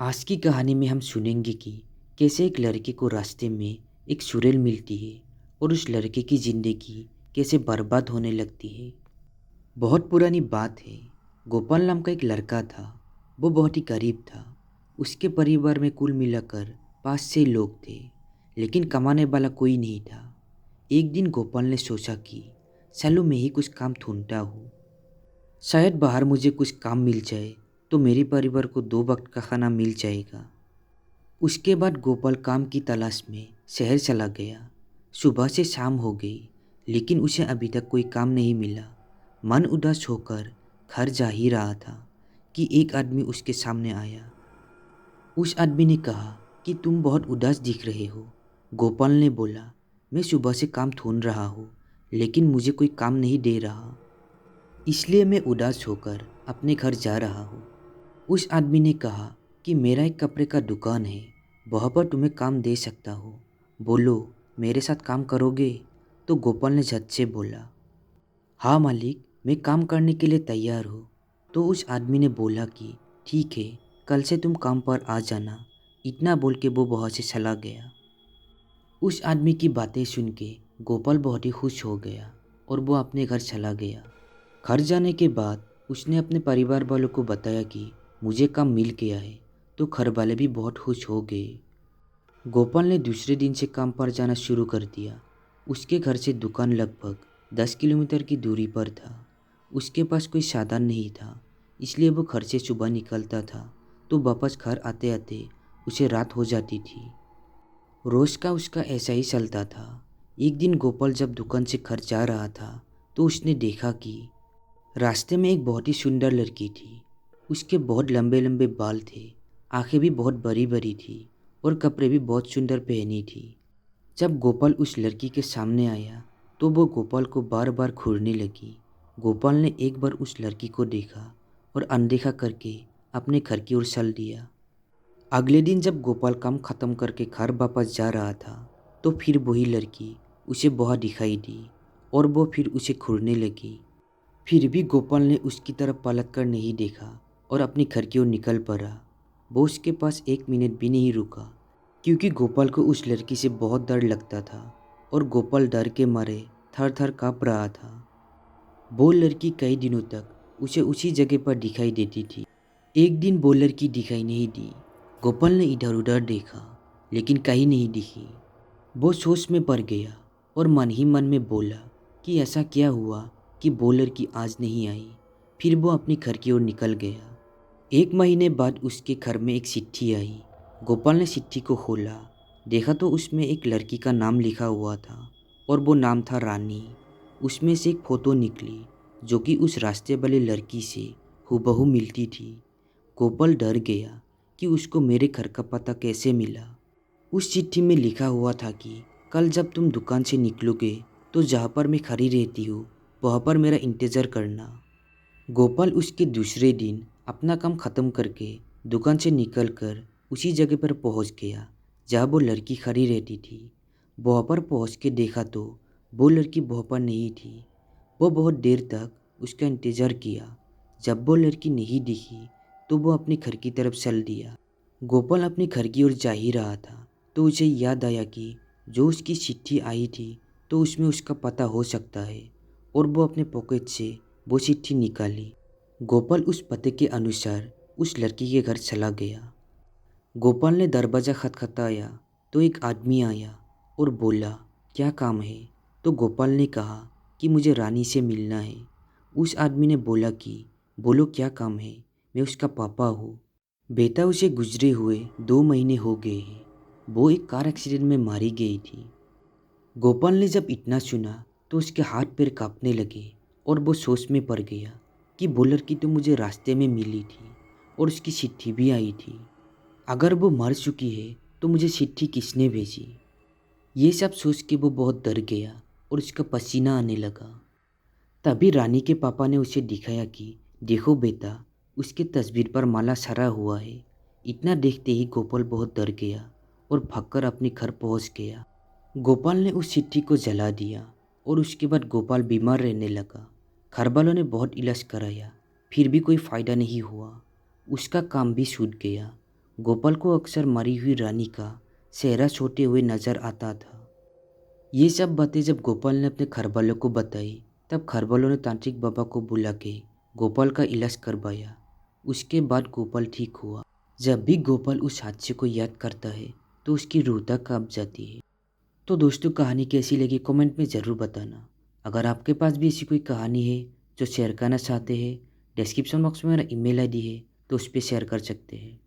आज की कहानी में हम सुनेंगे कि कैसे एक लड़के को रास्ते में एक चुड़ैल मिलती है और उस लड़के की ज़िंदगी कैसे बर्बाद होने लगती है। बहुत पुरानी बात है। गोपाल नाम का एक लड़का था। वो बहुत ही गरीब था। उसके परिवार में कुल मिलाकर 5-6 लोग थे, लेकिन कमाने वाला कोई नहीं था। एक दिन गोपाल ने सोचा कि चलो मैं ही कुछ काम ढूंढता हूँ। शायद बाहर मुझे कुछ काम मिल जाए तो मेरे परिवार को 2 वक्त का खाना मिल जाएगा। उसके बाद गोपाल काम की तलाश में शहर चला गया। सुबह से शाम हो गई, लेकिन उसे अभी तक कोई काम नहीं मिला। मन उदास होकर घर जा ही रहा था कि एक आदमी उसके सामने आया। उस आदमी ने कहा कि तुम बहुत उदास दिख रहे हो। गोपाल ने बोला, मैं सुबह से काम ढूंढ रहा हूँ, लेकिन मुझे कोई काम नहीं दे रहा, इसलिए मैं उदास होकर अपने घर जा रहा हूँ। उस आदमी ने कहा कि मेरा एक कपड़े का दुकान है, वहाँ पर तुम्हें काम दे सकता हूँ। बोलो, मेरे साथ काम करोगे? तो गोपाल ने झट से बोला, हाँ मालिक, मैं काम करने के लिए तैयार हूँ। तो उस आदमी ने बोला कि ठीक है, कल से तुम काम पर आ जाना। इतना बोल के वो वहाँ से चला गया। उस आदमी की बातें सुन के गोपाल बहुत ही खुश हो गया और वो अपने घर चला गया। घर जाने के बाद उसने अपने परिवार वालों को बताया कि मुझे काम मिल गया है, तो घर वाले भी बहुत खुश हो गए। गोपाल ने दूसरे दिन से काम पर जाना शुरू कर दिया। उसके घर से दुकान लगभग 10 किलोमीटर की दूरी पर था। उसके पास कोई साधन नहीं था, इसलिए वो घर से सुबह निकलता था तो वापस घर आते आते उसे रात हो जाती थी। रोज का उसका ऐसा ही चलता था। एक दिन गोपाल जब दुकान से घर जा रहा था तो उसने देखा कि रास्ते में एक बहुत ही सुंदर लड़की थी। उसके बहुत लंबे लंबे बाल थे, आंखें भी बहुत बड़ी बड़ी थी और कपड़े भी बहुत सुंदर पहनी थी। जब गोपाल उस लड़की के सामने आया तो वो गोपाल को बार बार घूरने लगी। गोपाल ने एक बार उस लड़की को देखा और अनदेखा करके अपने घर की ओर चल दिया। अगले दिन जब गोपाल काम खत्म करके घर वापस जा रहा था तो फिर वही लड़की उसे बहुत दिखाई दी और वो फिर उसे घूरने लगी। फिर भी गोपाल ने उसकी तरफ पलट कर नहीं देखा और अपनी घर की ओर निकल पड़ा। वो उसके पास 1 मिनट भी नहीं रुका, क्योंकि गोपाल को उस लड़की से बहुत डर लगता था और गोपाल डर के मारे थर थर काँप रहा था। वो लड़की कई दिनों तक उसे उसी जगह पर दिखाई देती थी। एक दिन वो लड़की दिखाई नहीं दी। गोपाल ने इधर उधर देखा, लेकिन कहीं नहीं दिखी। वो सोच में पड़ गया और मन ही मन में बोला कि ऐसा क्या हुआ कि वो लड़की आज नहीं आई। फिर वो अपने घर की ओर निकल गया। 1 महीने बाद उसके घर में एक चिट्ठी आई। गोपाल ने चिट्ठी को खोला, देखा तो उसमें एक लड़की का नाम लिखा हुआ था और वो नाम था रानी। उसमें से एक फ़ोटो निकली जो कि उस रास्ते वाले लड़की से हूबहू मिलती थी। गोपाल डर गया कि उसको मेरे घर का पता कैसे मिला। उस चिट्ठी में लिखा हुआ था कि कल जब तुम दुकान से निकलोगे तो जहाँ पर मैं खड़ी रहती हूँ वहाँ पर मेरा इंतज़ार करना। गोपाल उसके दूसरे दिन अपना काम ख़त्म करके दुकान से निकलकर उसी जगह पर पहुँच गया जहाँ वो लड़की खड़ी रहती थी। वहाँ पर पहुँच के देखा तो वो लड़की वहाँ पर नहीं थी। वो बहुत देर तक उसका इंतज़ार किया। जब वो लड़की नहीं दिखी तो वो अपने घर की तरफ चल दिया। गोपाल अपने घर की ओर जा ही रहा था तो उसे याद आया कि जो उसकी चिट्ठी आई थी तो उसमें उसका पता हो सकता है, और वो अपने पॉकेट से वो चिट्ठी निकाली। गोपाल उस पते के अनुसार उस लड़की के घर चला गया। गोपाल ने दरवाज़ा खटखटाया तो एक आदमी आया और बोला, क्या काम है? तो गोपाल ने कहा कि मुझे रानी से मिलना है। उस आदमी ने बोला कि बोलो क्या काम है, मैं उसका पापा हूँ। बेटा उसे गुजरे हुए 2 महीने हो गए हैं। वो एक कार एक्सीडेंट में मारी गई थी। गोपाल ने जब इतना सुना तो उसके हाथ पैर कांपने लगे और वो सोच में पड़ गया कि वो लड़की तो मुझे रास्ते में मिली थी और उसकी चिट्ठी भी आई थी। अगर वो मर चुकी है तो मुझे चिट्ठी किसने भेजी? ये सब सोच के वो बहुत डर गया और उसका पसीना आने लगा। तभी रानी के पापा ने उसे दिखाया कि देखो बेटा, उसकी तस्वीर पर माला सरा हुआ है। इतना देखते ही गोपाल बहुत डर गया और भागकर अपने घर पहुंच गया। गोपाल ने उस चिट्ठी को जला दिया और उसके बाद गोपाल बीमार रहने लगा। घर वालों ने बहुत इलाज कराया, फिर भी कोई फ़ायदा नहीं हुआ। उसका काम भी छूट गया। गोपाल को अक्सर मरी हुई रानी का सेहरा छोड़ते हुए नजर आता था। ये सब बातें जब गोपाल ने अपने घरवालों को बताई, तब घरवालों ने तांत्रिक बाबा को बुला के गोपाल का इलाज करवाया। उसके बाद गोपाल ठीक हुआ। जब भी गोपाल उस हादसे को याद करता है तो उसकी रूह तक कांप जाती है। तो दोस्तों, कहानी कैसी लगी कमेंट में ज़रूर बताना। अगर आपके पास भी ऐसी कोई कहानी है जो शेयर करना चाहते हैं, डिस्क्रिप्शन बॉक्स में मेरा ईमेल आईडी है, तो उस पर शेयर कर सकते हैं।